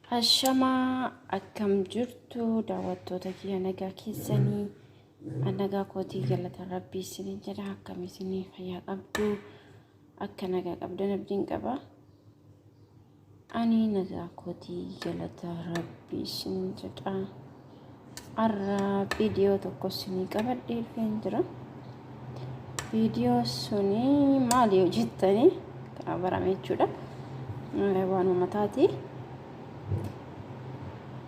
Hashamaa akkam jirtu daawwattoota kiyya nagaa keessanii nagaa kootii galata rabbii isinii jedha akkam isinii fayyaa qabdu akka nagaa qabdan abdiin qaba ani nagaa kootii galata rabbii isinii jedha arra viidiyoo tokko isinii qabadhee dhufeen jira viidiyoo suni maali jettanii kana barame jechuudha waan ummataati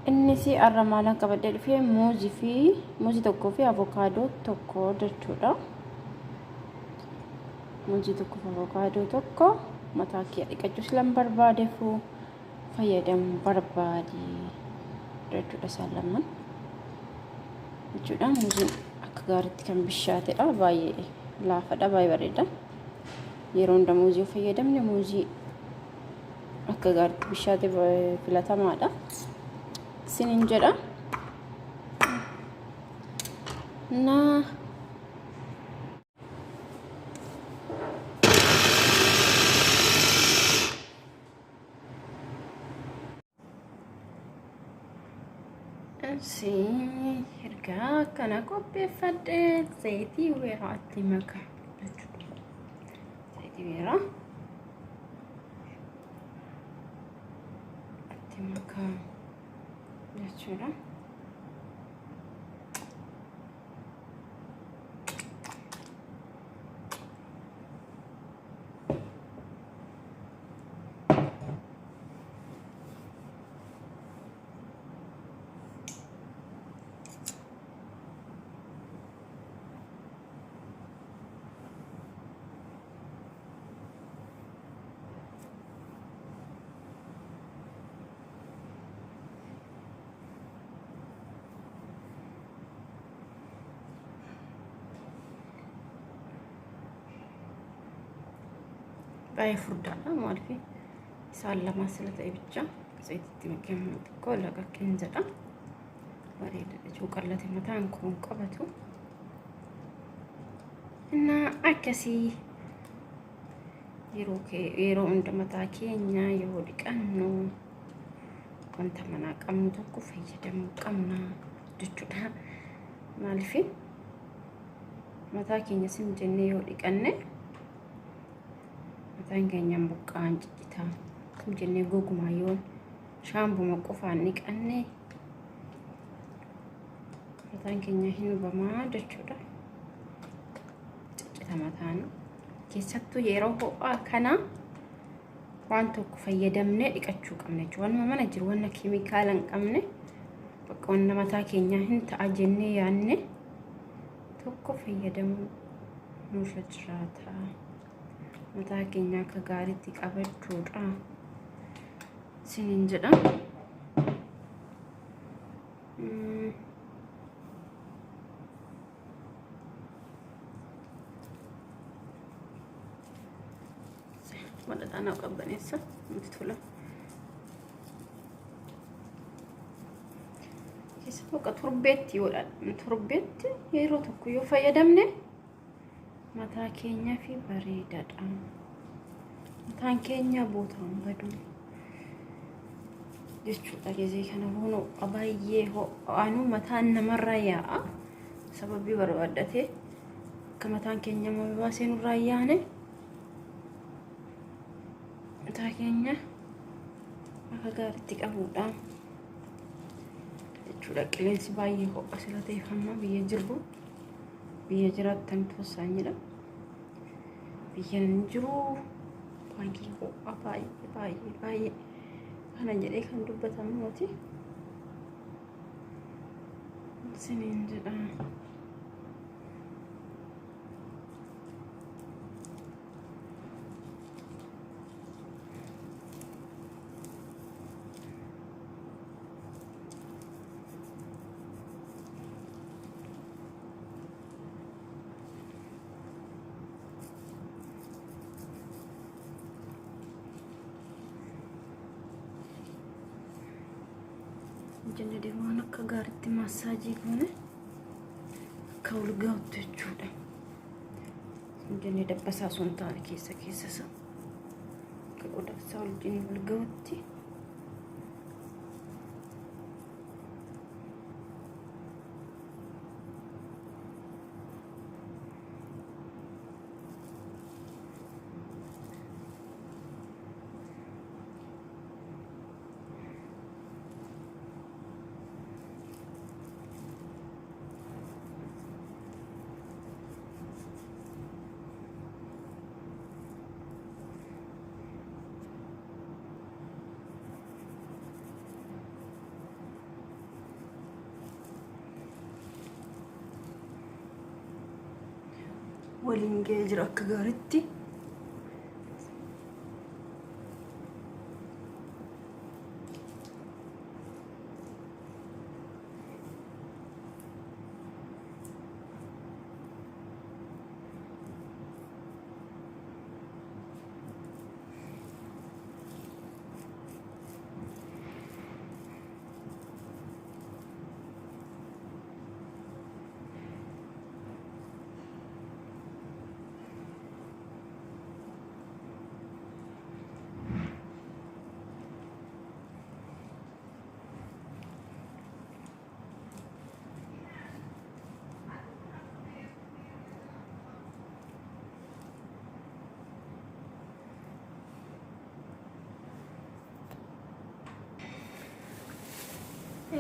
innisi arramalan qabadde dhufe muuzii tokko fi avokaadoo tokko jechuudha. Muuzii tokko fi avokaadoo tokko mataa kee dhiqachuus lan barbaadefu fayyadamu barbaade jechuudha salaman jechuudha. Muuziin akka gaariitti kan bishaatedha baay'ee laafadha baay'ee bareeda. Yeroo hunda muuzii fayyadamne muuzii akka gaariitti bishaate filatamaadha. Sinin jedha na ergaa kana qopheeffadhe zayitii weeraatti makaa jechuudha. Zayitii weeraa itti makaa jechuudha. باي فردانا مالفي سالة ما سلت أي بتجا زيت مكان كل لقى كنزة وريد جو قلت متان كون قبته إن عكسي يرو عند متاكينيا يودك أنو كنت منا قمتو كفي دم قمنا دجودا مالفي متاكينيا سمجني يودك أنه تانجينيا بقان جيتا كم جني غوغ مايون شامبو مقفان نيقاني تانجينيا هين بما دچودا جيتا ماتان كيساتو يرو كانا وانتو كفيدمنه ديقچو قمنه وان ما نجر وانا كيميكالن قمنه بقى وانا متا كينيا هين تاجني يانه توكو فيدم نوشجراتا mataa keenya akka gaariitti qabachuudha sinin jedha wadadana qabbaneessa mutula kisa foqa turbeetti yoodha turbeetti yeroo tokko yoo fayyadamne mataa keenya fi bareedaadha mataan keenya bootaan badu jechuudha gizee kana hono baay'ee ho'aanu mataan namarraa yaa'a sababii barbaadate akka mataan keenya mabaasee nurraa yaane mataa keenya akka gaariitti qabuudha jechuudha. Qilleensi baay'ee ho'a sila ta'eeffamma biyya jirru biyya jiraattan tosaanidha biyya jiru baay'ee ho'a baay'ee kana jedhee kan dubbatamu moti sinin jedha jenne deemaan akka gaariitti massaajii goone akka ulgaa'utti jechuudha. jenne dabbasaa sun taane keessa ka qoda isaa ulgini ulgaa'utti waliin ga'ee jira akka gaariitti.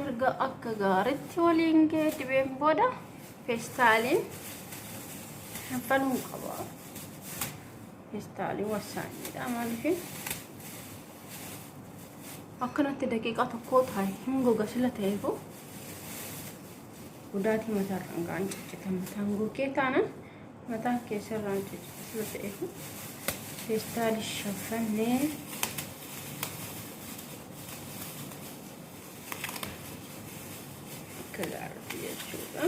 Erga akka gaariitti waliin ga'ee dibeen booda feestaaliin banuu qaba. Feestaaliin wasaaniidha maaliif akkanatti daqiiqaa tokko taa'e hin goga sila ta'eefu gudaatii mataarraan ga'an ciccita mataan gogee taanaan mataa keessarraan ciccita sila ta'eefu feestaalii shafannee gaariitti jechuudha.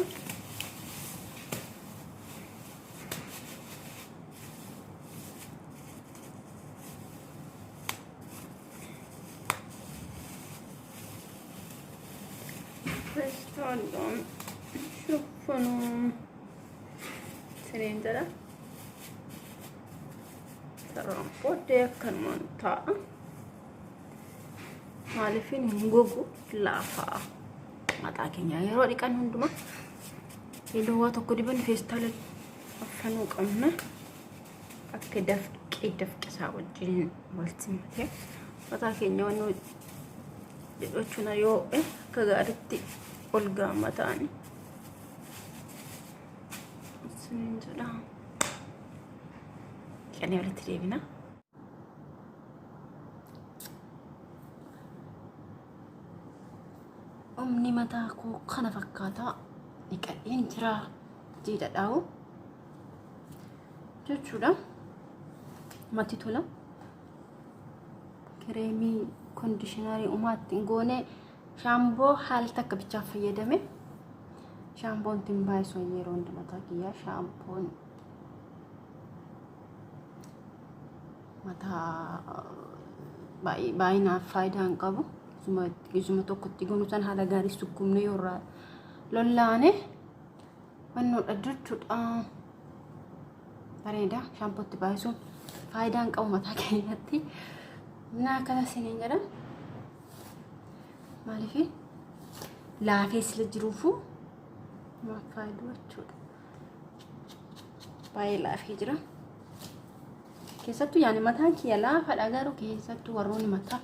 Feestaaliidhaan shaffanuun siniin jedha. Sararaan booddee akkanumaan taa'a. Maaliifin hin gogu laafaa. Mataa keenya yeroo dhiqan hunduma yeroo waa tokko diban feestaala affanuu qabna akka dafqisaa wajjin walitti makee mataa keenya waan dhidhachuun yoo akka gaariitti ol gaama ta'ani siniin jedha. Qanee walitti deebina. Omni mataa koo kana fakkaataa dhiqadheen jira jedhadhaawu jechuudha. Matti tola. Kireemii kondiishinarii umaatti hin goone shaamboo haala takka bichaaf fayyadame. Shaamboon ittiin baay'isuu yeroo hunda mataa kiyyaa shaamboon mataa baay'inaaf faayidaa hin qabu. Isuma tokkotti gunuusan haala gaarii sukkumne yoo lollaane wannoodha jechuudha. Bareeda shaampootti baay'isuun faayidaa hin qabu mataa keenyatti. Naa akkana siniin jedha. Maaliif laafee sila jiruufu maaf faayiduu jechuudha. Baay'ee laafee jira. Keessattuu yaani mataan kiyya laafaadha garuu keessattuu warroonni mataa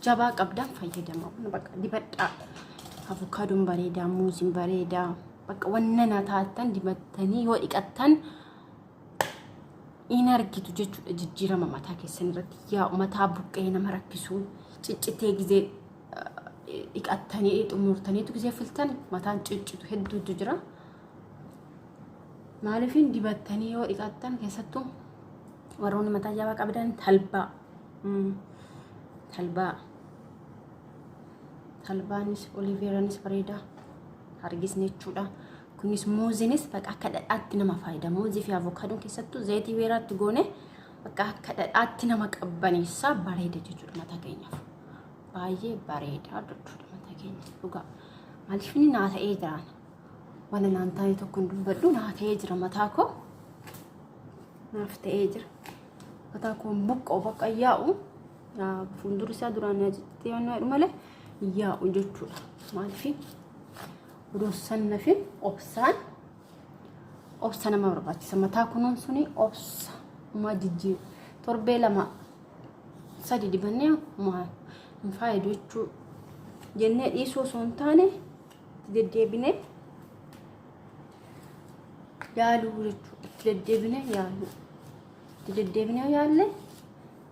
jabaa qabdan fayyadamaa. Bakka dibadhaa. Avokaadoon bareedaa, muuziin bareedaa. Bakka wanna nataatan dibattanii yoo dhiqattan in argitu jechuudha. Jijjiirama mataa keessan irratti yaa mataa buqqee nama rakkisu ciccitee gizee dhiqattanii xumurtaniitu gizee filtan mataan ciccitu hedduutu jira. Maaliifin dibattanii yoo dhiqattan keessattuu warroonni mataa jabaa qabdan talbaanis oliiveeraanis bareeda hargisni jechuudha. Kunis muuzinis bakka akka dhadhaatti nama faayida. Muuzii fi avokaadoon keessattuu zayitii weeraatti goone bakka akka dhadhaatti nama qabbaneessaa bareeda jechuudha mataa keenyaaf. Baay'ee bareeda jechuudha mataa keenyaaf dhugaa. Maaliif inni naa ta'ee jiraan wala naan taa'ee tokko hin dubbadhu naa ta'ee jira mataa koo naaf ta'ee jira. Mataa koo buqqoo bakka yaa'u fuuldura isaa duraan jettee waan jedhu malee yaa'u jechuudha. Maaliif Udosan nafi obsa nama barbaachisa. Mataa kunuunsuni obsa uma jijjiir torbee lama sadi dibannee uma hin faayidu jechuudha. Jennee dhiisuu osoo hin taane deddeebinee yaaluu jechuudha. Deddeebinee yaalle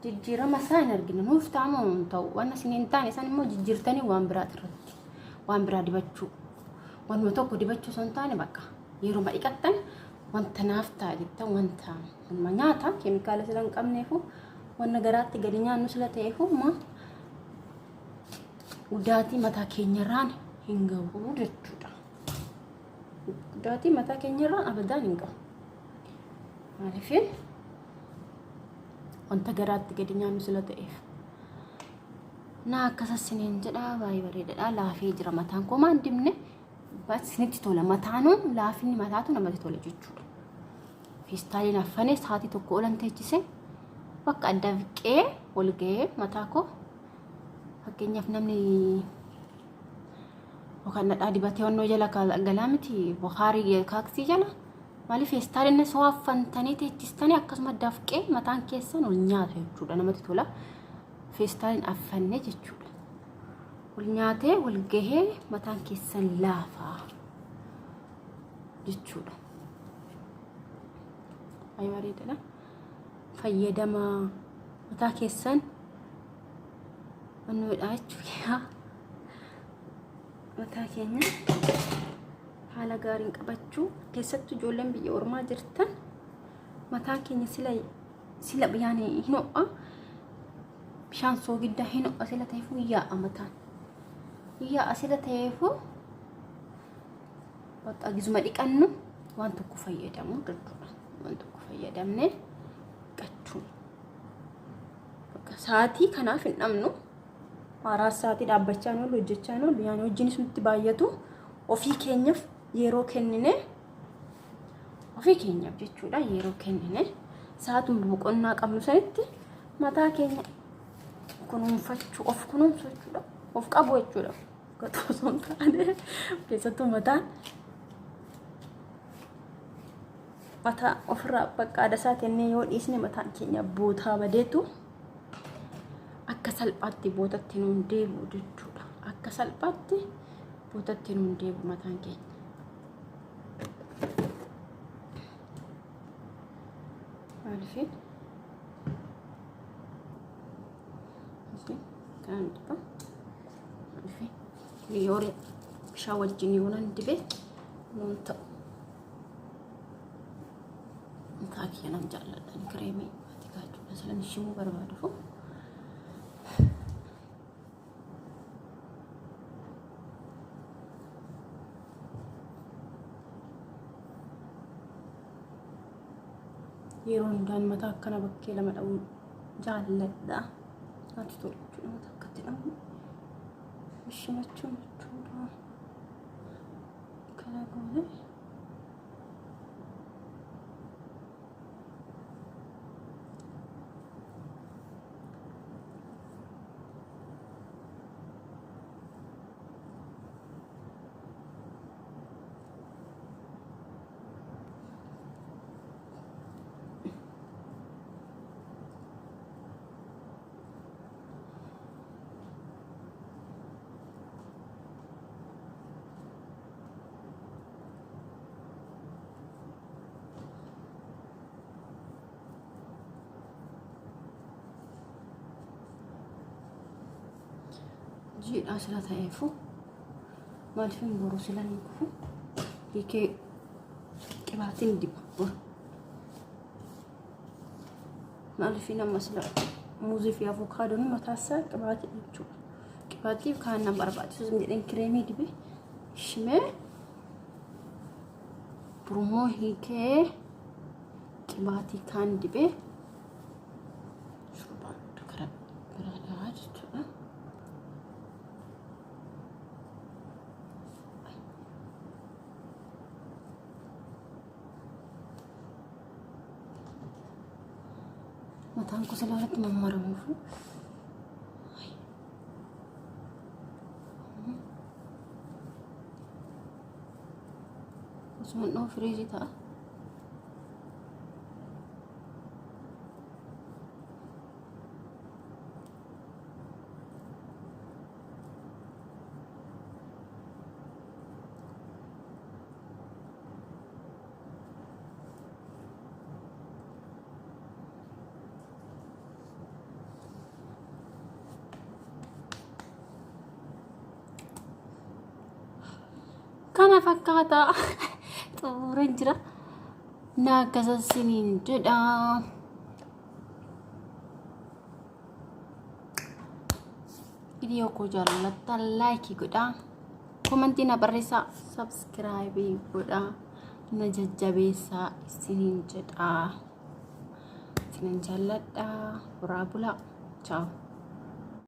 jijjiirama isaa hin argina. Nuuf taa'amu hin ta'u. Waan isin hin taane isaan immoo jijjiirtanii waan biraa irratti waan biraa dibachuu. Wanuma tokko dibachuu osoo hin taane bakka yeroo dhiqattan wanta naaf ta'a jettan wanta nyaata keemikaala sila hin qabneefu wanna garaatti gadi nyaannu sila ta'eefu dhugaatii mataa keenyarraan hin gahu jechuudha. Dhugaatii mataa keenyarraan abadaan hin gahu. Maaliif wanta garaatti gadi nyaannu sila ta'eef. Naa akkasasiniin jedha baay'ee bareedaadha. Laafee jira mataan koo maan dibne basinitti tola mataanu laafinni mataatu namatti tola jechuudha. Feestaaliin affane sa'aatii tokko olan teechise bakka adda fiqee ol ga'ee mataa koo fakkeenyaaf namni yookaan dhadhaa dibatee onnoo jala galaa miti bukhaarii kaaksii jala maaliif feestaaliin soo affantanii teechistanii akkasuma adda fiqee mataan keessan ol nyaata jechuudha namatti tola. Feestaaliin affanne jechuudha. Ol nyaatee ol gahee mataan keessan laafaa jechuudha. Baay'ee bareedaadha. Fayyadama mataa keessan wannoodha jechuudha. Mataa keenya haala gaariin qabachuu keessattuu ijoolleen biyya ormaa jirtan mataa keenya sila yaani hin ho'a. Bishaan soogidda hin ho'a sila ta'eefu yaa'a mataan. Yaa'a sila ta'eefu bakka gizuma dhiqannu waan tokko fayyadamu jechuudha. Waan tokko fayyadamne dhiqachuu. Bakka sa'aatii kanaaf hin dhabnu. Haaraa sa'aatii dhaabbachaa noolu hojjechaa noolu yaani hojiin nutti baay'atu ofii keenyaaf yeroo kennine ofii keenyaaf jechuudha yeroo kennine sa'aatuma boqonnaa qabnu sanitti mataa keenya kunuunfachuu of kunuunsu jechuudha. Of qabu jechuudha. Gatoo son taane keessattuu mataa ofirraa bakka adda isaa tennee yoo dhiisne mataan keenya bootaa badeetu akka salphaatti bootatti nuun deebi'u jechuudha. Akka salphaatti bootatti nuun deebi'u mataan keenya. Maaliif kan diba maaliif yoo bishaan wajjin yoo nan dibe nuun ta'u. Mataa kiyya nan jaalladhan kireemii ati gaachuudha salan ishimuu barbaadufu. Yeroo hundaan mataa akkana bakkee lama dha'uu jaalladha. Ati tolu jechuudha mataa akkatti dha'u bishimachuun jechuudha. Kana goone jiidhaa sila ta'eefu maaliif hin boru sila hin kufu hiikee qibaatiin diba maaliif nama sila muuzii fi avokaadoon mataasaa qibaatii jechuudha. Qibaatii kaan nama barbaachisu jedheen kireemii dibe shimee burmoo hiikee qibaatii kaan dibee surbaan kara biraadhaa jechuudha. Mataan ko sila irratti mammaramuufu osuma dhoo firiijii ta'a. Kana fakkaata xumuureen jira. naakasa siniin jedha. Video ko jaallattan like godha, commenti na barreessa, subscribe godha, na jajjabeessa siniin jedha. Sinin jaalladha. Buraa bulaa. Ciao.